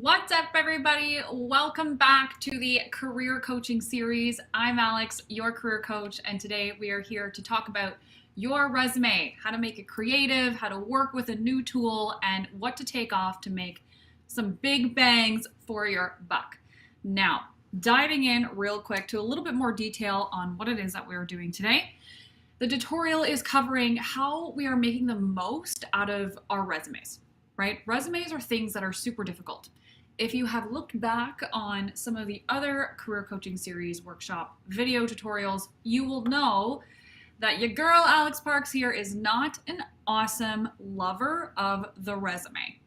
What's up, everybody? Welcome back to the career coaching series. I'm Alex, your career coach, and today we are here to talk about your resume, how to make it creative, how to work with a new tool, and what to take off to make some big bangs for your buck. Now, diving in real quick to a little bit more detail on what it is that we're doing today. The tutorial is covering how we are making the most out of our resumes, right? Resumes are things that are super difficult. If you have looked back on some of the other career coaching series workshop video tutorials, you will know that your girl Alyx Parks here is not an awesome lover of the resume.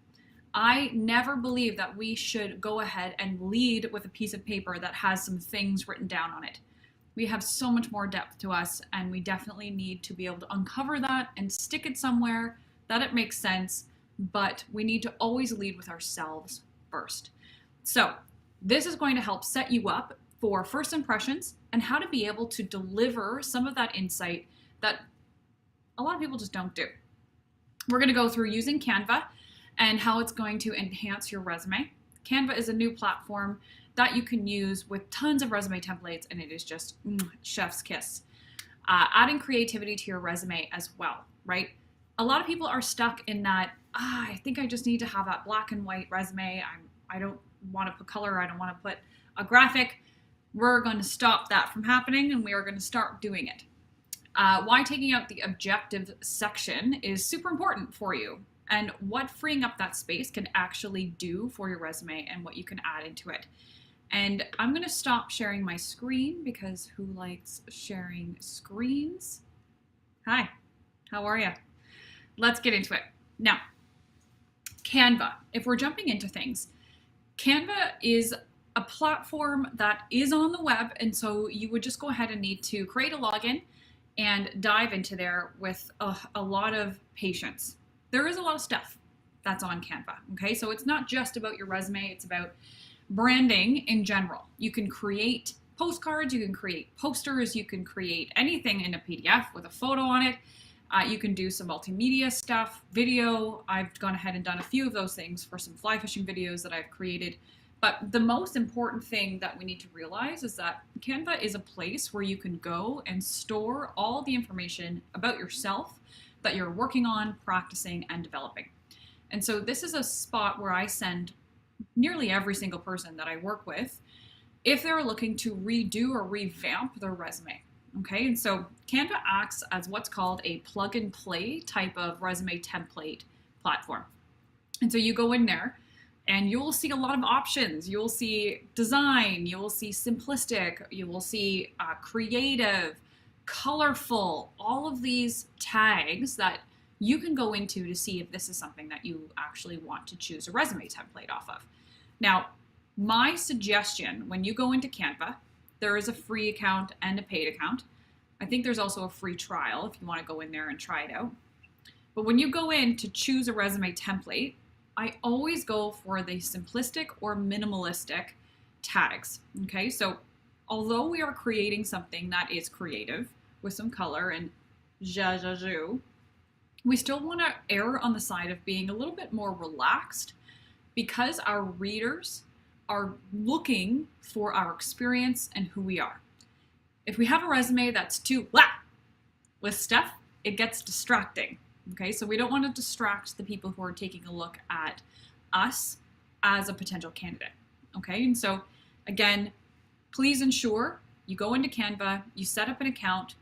I never believe that we should go ahead and lead with a piece of paper that has some things written down on it. We have so much more depth to us, and we definitely need to be able to uncover that and stick it somewhere that it makes sense, but we need to always lead with ourselves first. So this is going to help set you up for first impressions and how to be able to deliver some of that insight that a lot of people just don't do. We're going to go through using Canva and how it's going to enhance your resume. Canva is a new platform that you can use with tons of resume templates, and it is just chef's kiss. Adding creativity to your resume as well, right? A lot of people are stuck in that, I think I just need to have that black and white resume. I don't want to put color. I don't want to put a graphic. We're going to stop that from happening, and we are going to start doing it. Why taking out the objective section is super important for you, and what freeing up that space can actually do for your resume and what you can add into it. And I'm going to stop sharing my screen because who likes sharing screens? Hi, how are you? Let's get into it. Now, Canva. If we're jumping into things, Canva is a platform that is on the web, and so you would just go ahead and need to create a login and dive into there with a lot of patience. There is a lot of stuff that's on Canva, okay? So it's not just about your resume, it's about branding in general. You can create postcards, you can create posters, you can create anything in a PDF with a photo on it. You can do some multimedia stuff, video. I've gone ahead and done a few of those things for some fly fishing videos that I've created. But the most important thing that we need to realize is that Canva is a place where you can go and store all the information about yourself that you're working on, practicing, and developing. And so this is a spot where I send nearly every single person that I work with if they're looking to redo or revamp their resume. Okay, and so Canva acts as what's called a plug and play type of resume template platform. And so you go in there and you'll see a lot of options. You'll see design, you will see simplistic, you will see creative, colorful, all of these tags that you can go into to see if this is something that you actually want to choose a resume template off of. Now, my suggestion when you go into Canva, there is a free account and a paid account. I think there's also a free trial if you want to go in there and try it out. But when you go in to choose a resume template, I always go for the simplistic or minimalistic tags. Okay, so although we are creating something that is creative with some color and zhuzh, we still want to err on the side of being a little bit more relaxed because our readers are looking for our experience and who we are. If we have a resume that's too blah with stuff, it gets distracting. Okay, so we don't want to distract the people who are taking a look at us as a potential candidate. Okay, and so again, please ensure you go into Canva, you set up an account,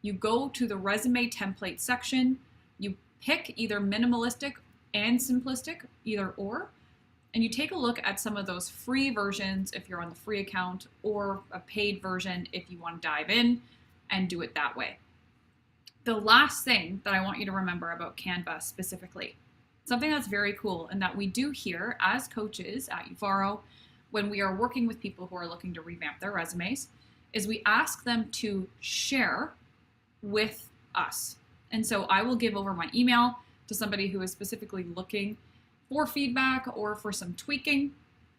you go to the resume template section, you pick either minimalistic and simplistic, either or, and you take a look at some of those free versions if you're on the free account or a paid version if you want to dive in and do it that way. The last thing that I want you to remember about Canva specifically, something that's very cool and that we do here as coaches at Uvaro when we are working with people who are looking to revamp their resumes, is we ask them to share with us. And so I will give over my email to somebody who is specifically looking for feedback or for some tweaking.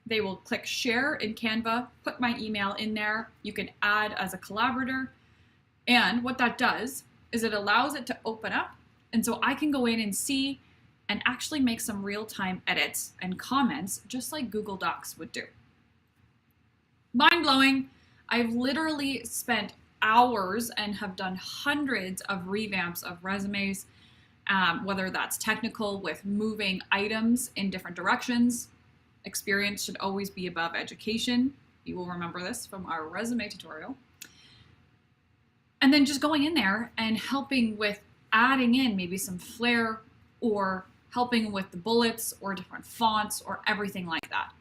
They will click share in Canva, put my email in there. You can add as a collaborator. And what that does is it allows it to open up. And so I can go in and see and actually make some real-time edits and comments just like Google Docs would do. Mind-blowing. I've literally spent hours and have done hundreds of revamps of resumes, whether that's technical with moving items in different directions. Experience should always be above education. You will remember this from our resume tutorial. And then just going in there and helping with adding in maybe some flair or helping with the bullets or different fonts or everything like that.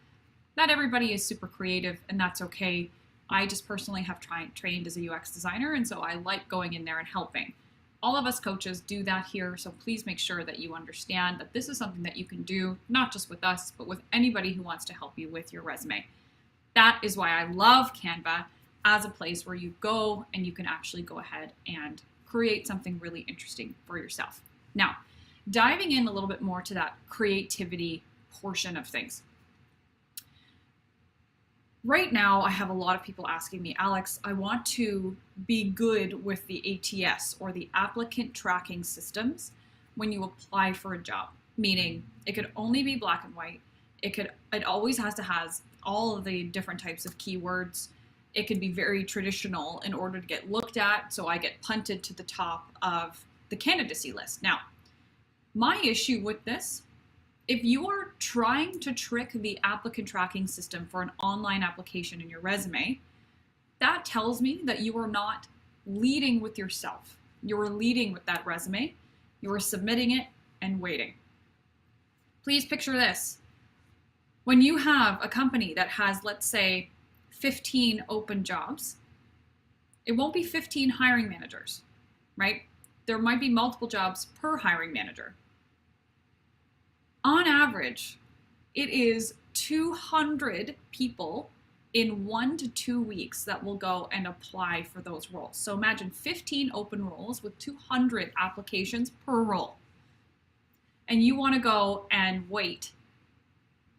Not everybody is super creative, and that's okay. I just personally have trained as a UX designer, and so I like going in there and helping. All of us coaches do that here, so please make sure that you understand that this is something that you can do, not just with us, but with anybody who wants to help you with your resume. That is why I love Canva as a place where you go and you can actually go ahead and create something really interesting for yourself. Now, diving in a little bit more to that creativity portion of things. Right now, I have a lot of people asking me, Alex, I want to be good with the ATS or the applicant tracking systems when you apply for a job, meaning it could only be black and white. It always has to have all of the different types of keywords. It could be very traditional in order to get looked at, so I get punted to the top of the candidacy list. Now, my issue with this, if you are trying to trick the applicant tracking system for an online application in your resume, that tells me that you are not leading with yourself. You are leading with that resume. You are submitting it and waiting. Please picture this. When you have a company that has, let's say, 15 open jobs, it won't be 15 hiring managers, right? There might be multiple jobs per hiring manager. On average, it is 200 people in 1 to 2 weeks that will go and apply for those roles. So imagine 15 open roles with 200 applications per role. And you want to go and wait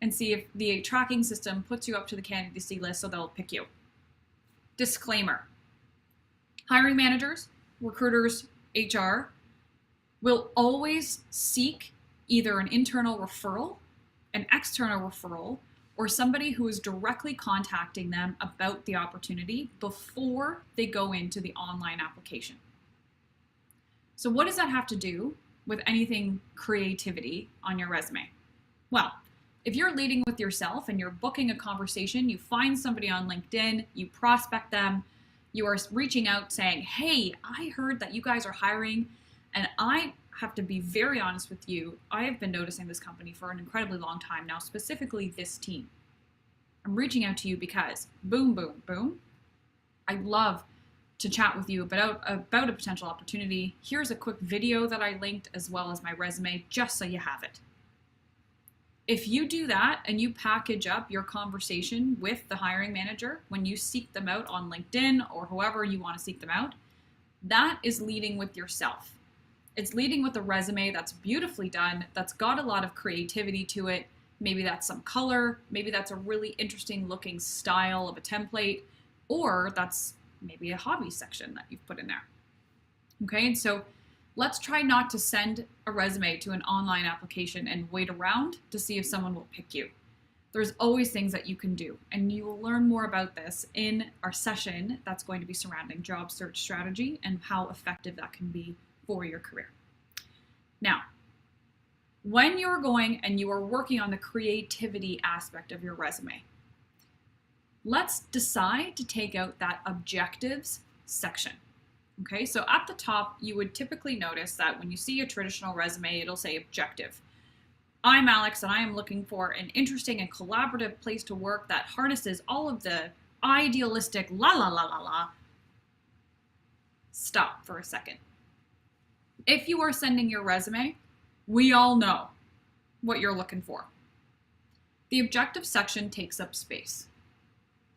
and see if the tracking system puts you up to the candidacy list so they'll pick you. Disclaimer. Hiring managers, recruiters, HR will always seek either an internal referral, an external referral, or somebody who is directly contacting them about the opportunity before they go into the online application. So what does that have to do with anything creativity on your resume? Well, if you're leading with yourself and you're booking a conversation, you find somebody on LinkedIn, you prospect them, you are reaching out saying, hey, I heard that you guys are hiring, and I have to be very honest with you. I have been noticing this company for an incredibly long time now, specifically this team. I'm reaching out to you because boom, boom, boom. I'd love to chat with you about a potential opportunity. Here's a quick video that I linked as well as my resume, just so you have it. If you do that and you package up your conversation with the hiring manager when you seek them out on LinkedIn or however you want to seek them out, that is leading with yourself. It's leading with a resume that's beautifully done, that's got a lot of creativity to it. Maybe that's some color, maybe that's a really interesting looking style of a template, or that's maybe a hobby section that you've put in there. Okay, and so let's try not to send a resume to an online application and wait around to see if someone will pick you. There's always things that you can do, and you will learn more about this in our session that's going to be surrounding job search strategy and how effective that can be for your career. Now, when you're going and you are working on the creativity aspect of your resume, let's decide to take out that objectives section. Okay, so at the top, you would typically notice that when you see a traditional resume, it'll say objective. I'm Alex, and I am looking for an interesting and collaborative place to work that harnesses all of the idealistic la la la la la. Stop for a second. If you are sending your resume, we all know what you're looking for. The objective section takes up space.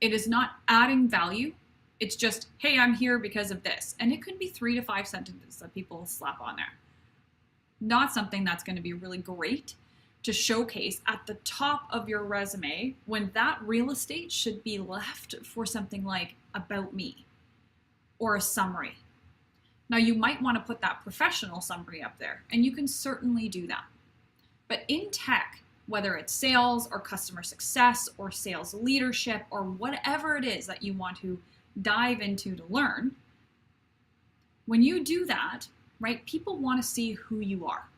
It is not adding value. It's just, hey, I'm here because of this. And it could be 3 to 5 sentences that people slap on there. Not something that's going to be really great to showcase at the top of your resume when that real estate should be left for something like about me or a summary. Now, you might want to put that professional summary up there, and you can certainly do that. But in tech, whether it's sales or customer success or sales leadership or whatever it is that you want to dive into to learn, when you do that, right, people want to see who you are,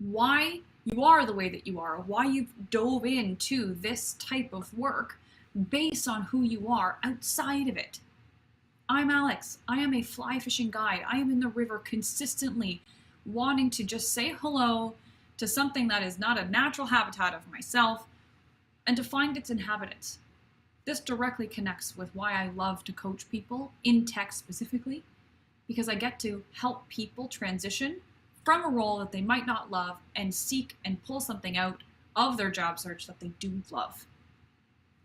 why you are the way that you are, why you've dove into this type of work based on who you are outside of it. I'm Alyx. I am a fly fishing guide. I am in the river consistently wanting to just say hello to something that is not a natural habitat of myself and to find its inhabitants. This directly connects with why I love to coach people in tech specifically, because I get to help people transition from a role that they might not love and seek and pull something out of their job search that they do love.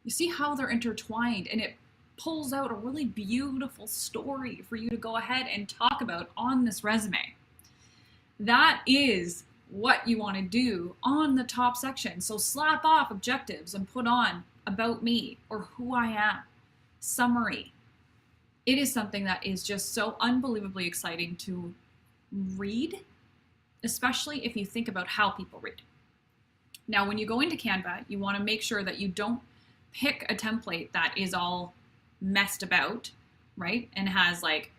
You see how they're intertwined, and it pulls out a really beautiful story for you to go ahead and talk about on this resume. That is what you want to do on the top section. So slap off objectives and put on about me or who I am, summary. It is something that is just so unbelievably exciting to read, especially if you think about how people read. Now, when you go into Canva, you want to make sure that you don't pick a template that is all messed about, right? And has like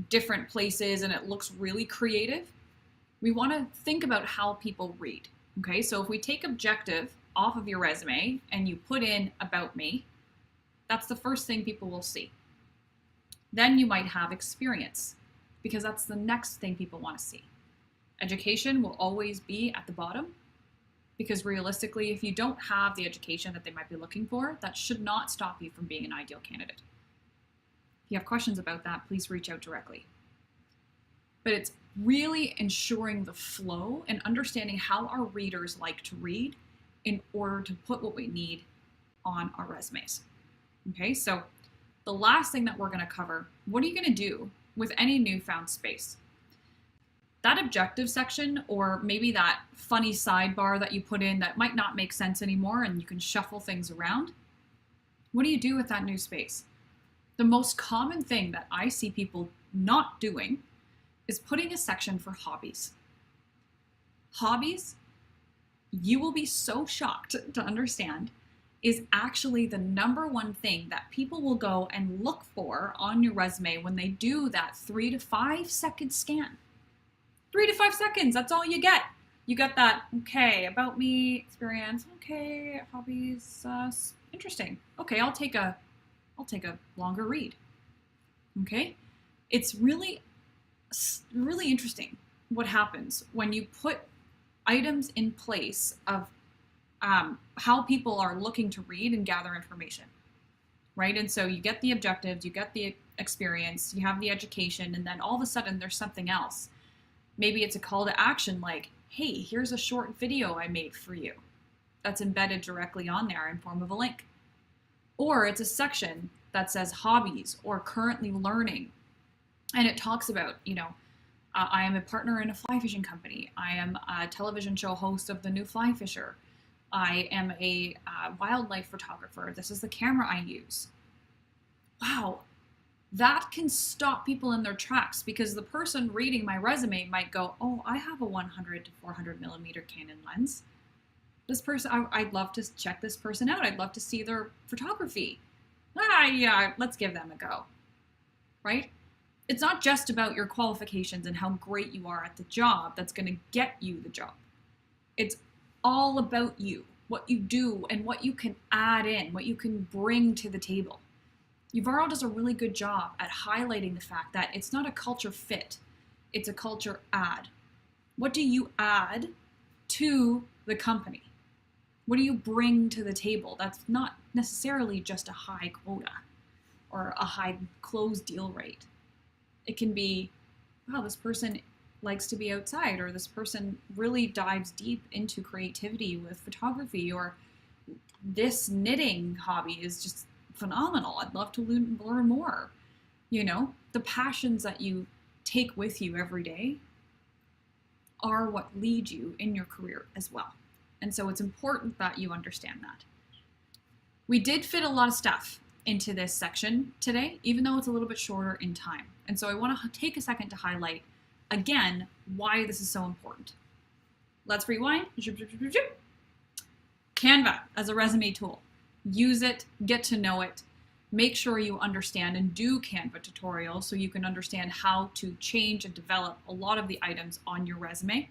different places and it looks really creative. We want to think about how people read. Okay, so if we take objective off of your resume and you put in about me, that's the first thing people will see. Then you might have experience, because that's the next thing people want to see. Education will always be at the bottom, because realistically, if you don't have the education that they might be looking for, that should not stop you from being an ideal candidate. If you have questions about that, please reach out directly. But it's really ensuring the flow and understanding how our readers like to read in order to put what we need on our resumes. Okay, so the last thing that we're going to cover, what are you going to do with any newfound space? That objective section, or maybe that funny sidebar that you put in that might not make sense anymore and you can shuffle things around. What do you do with that new space? The most common thing that I see people not doing is putting a section for hobbies. Hobbies, you will be so shocked to understand, is actually the number one thing that people will go and look for on your resume when they do that 3 to 5 second scan. 3 to 5 seconds, that's all you get. You get that, okay, about me, experience, okay, hobbies, interesting. Okay, I'll take a longer read. Okay? It's really interesting what happens when you put items in place of how people are looking to read and gather information, right? And so you get the objectives, you get the experience, you have the education, and then all of a sudden there's something else. Maybe it's a call to action like, hey, here's a short video I made for you that's embedded directly on there in form of a link. Or it's a section that says hobbies or currently learning. And it talks about, I am a partner in a fly fishing company. I am a television show host of The New Fly Fisher. I am a wildlife photographer. This is the camera I use. Wow, that can stop people in their tracks, because the person reading my resume might go, oh, I have a 100 to 400 millimeter Canon lens. This person, I'd love to check this person out. I'd love to see their photography. Yeah, let's give them a go, right? It's not just about your qualifications and how great you are at the job that's going to get you the job. It's all about you, what you do and what you can add in, what you can bring to the table. Uvaro does a really good job at highlighting the fact that it's not a culture fit, it's a culture add. What do you add to the company? What do you bring to the table? That's not necessarily just a high quota or a high close deal rate. It can be, wow, this person likes to be outside, or this person really dives deep into creativity with photography, or this knitting hobby is just phenomenal. I'd love to learn more. The passions that you take with you every day are what lead you in your career as well. And so it's important that you understand that. We did fit a lot of stuff into this section today, even though it's a little bit shorter in time. And so I want to take a second to highlight, again, why this is so important. Let's rewind. Canva as a resume tool. Use it, get to know it. Make sure you understand and do Canva tutorials so you can understand how to change and develop a lot of the items on your resume.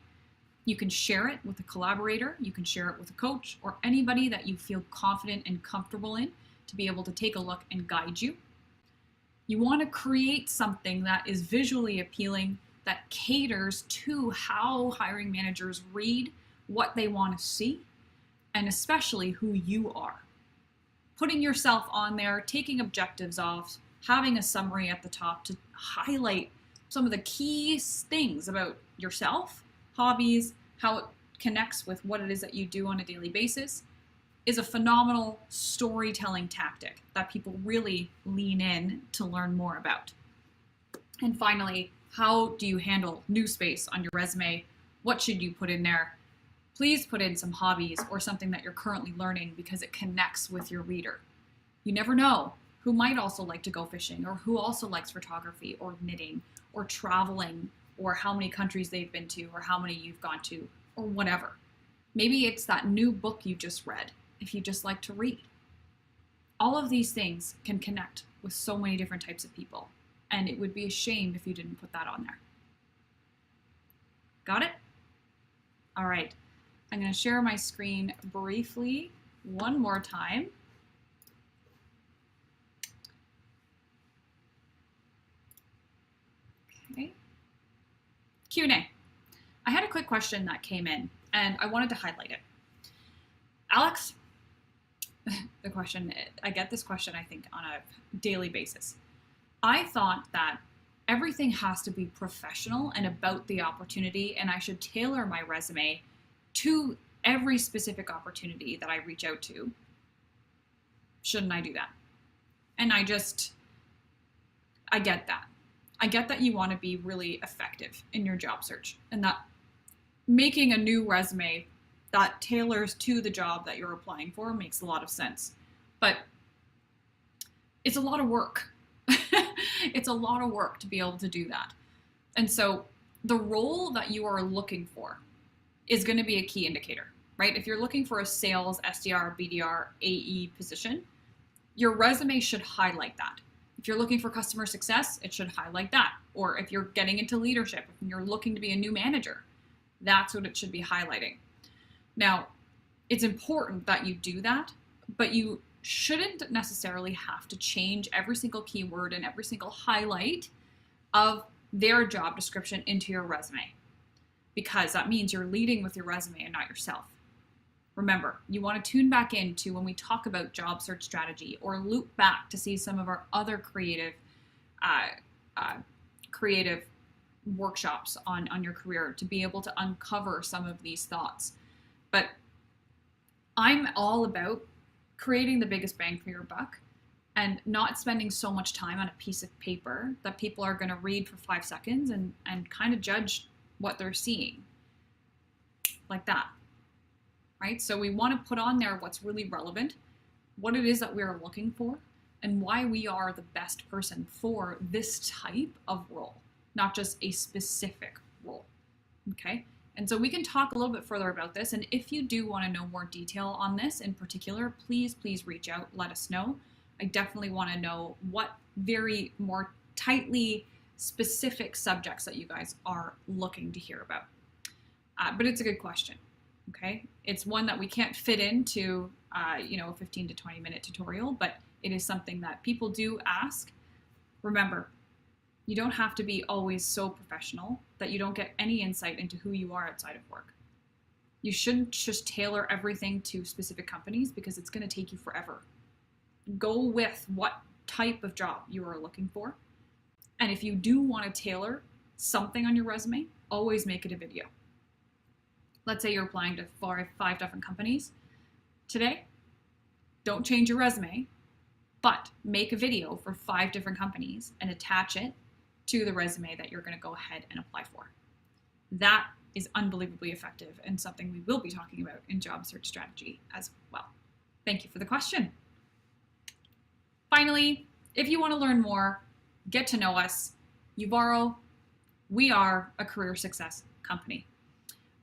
You can share it with a collaborator, you can share it with a coach, or anybody that you feel confident and comfortable in to be able to take a look and guide you. You want to create something that is visually appealing, that caters to how hiring managers read what they want to see, and especially who you are. Putting yourself on there, taking objectives off, having a summary at the top to highlight some of the key things about yourself, hobbies, how it connects with what it is that you do on a daily basis, is a phenomenal storytelling tactic that people really lean in to learn more about. And finally, how do you handle new space on your resume? What should you put in there? Please put in some hobbies or something that you're currently learning because it connects with your reader. You never know who might also like to go fishing, or who also likes photography or knitting or traveling, or how many countries they've been to, or how many you've gone to, or whatever. Maybe it's that new book you just read, if you just like to read. All of these things can connect with so many different types of people, and it would be a shame if you didn't put that on there. Got it? All right. I'm going to share my screen briefly one more time. Okay. Q&A. I had a quick question that came in, and I wanted to highlight it. Alex, the question, I get this question, I think, on a daily basis. I thought that everything has to be professional and about the opportunity, and I should tailor my resume to every specific opportunity that I reach out to. Shouldn't I do that? And I get that. I get that you want to be really effective in your job search, and that making a new resume that tailors to the job that you're applying for makes a lot of sense. But it's a lot of work. It's a lot of work to be able to do that. And so the role that you are looking for is going to be a key indicator, right? If you're looking for a sales, SDR, BDR, AE position, your resume should highlight that. If you're looking for customer success, it should highlight that. Or if you're getting into leadership, if you're looking to be a new manager, that's what it should be highlighting. Now, it's important that you do that, but you shouldn't necessarily have to change every single keyword and every single highlight of their job description into your resume, because that means you're leading with your resume and not yourself. Remember, you want to tune back into when we talk about job search strategy, or loop back to see some of our other creative workshops on your career to be able to uncover some of these thoughts. But I'm all about creating the biggest bang for your buck and not spending so much time on a piece of paper that people are going to read for 5 seconds and kind of judge what they're seeing like that, right? So we want to put on there what's really relevant, what it is that we're looking for, and why we are the best person for this type of role, not just a specific role, okay? And so we can talk a little bit further about this. And if you do want to know more detail on this in particular, please reach out, let us know. I definitely want to know what very more tightly specific subjects that you guys are looking to hear about. But it's a good question, okay? It's one that we can't fit into, a 15 to 20 minute tutorial, but it is something that people do ask. Remember, you don't have to be always so professional that you don't get any insight into who you are outside of work. You shouldn't just tailor everything to specific companies because it's going to take you forever. Go with what type of job you are looking for. And if you do want to tailor something on your resume, always make it a video. Let's say you're applying to 5 different companies today. Don't change your resume, but make a video for 5 different companies and attach it to the resume that you're going to go ahead and apply for. That is unbelievably effective and something we will be talking about in job search strategy as well. Thank you for the question. Finally, if you want to learn more, get to know us, Uvaro, we are a career success company.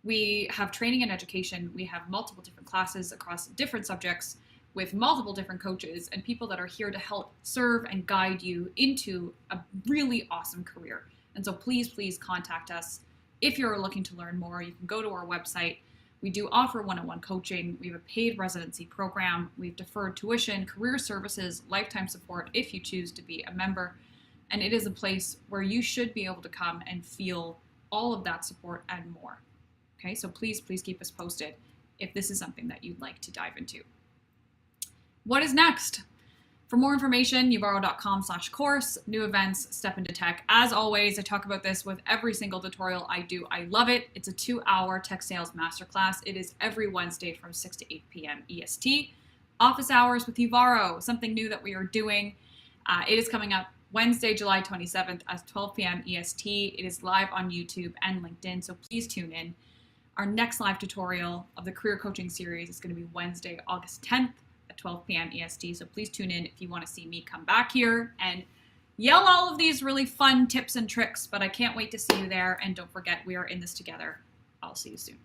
We have training and education. We have multiple different classes across different subjects with multiple different coaches and people that are here to help serve and guide you into a really awesome career. And so please, please contact us. If you're looking to learn more, you can go to our website. We do offer one-on-one coaching. We have a paid residency program. We've deferred tuition, career services, lifetime support if you choose to be a member. And it is a place where you should be able to come and feel all of that support and more. Okay, so please, please keep us posted if this is something that you'd like to dive into. What is next? For more information, uvaro.com/course, new events, step into tech. As always, I talk about this with every single tutorial I do. I love it. It's a 2-hour tech sales masterclass. It is every Wednesday from 6 to 8 p.m. EST. Office hours with Uvaro, something new that we are doing. It is coming up Wednesday, July 27th at 12 p.m. EST. It is live on YouTube and LinkedIn, so please tune in. Our next live tutorial of the career coaching series is going to be Wednesday, August 10th. At 12 p.m. EST. So please tune in if you want to see me come back here and yell all of these really fun tips and tricks. But I can't wait to see you there. And don't forget, we are in this together. I'll see you soon.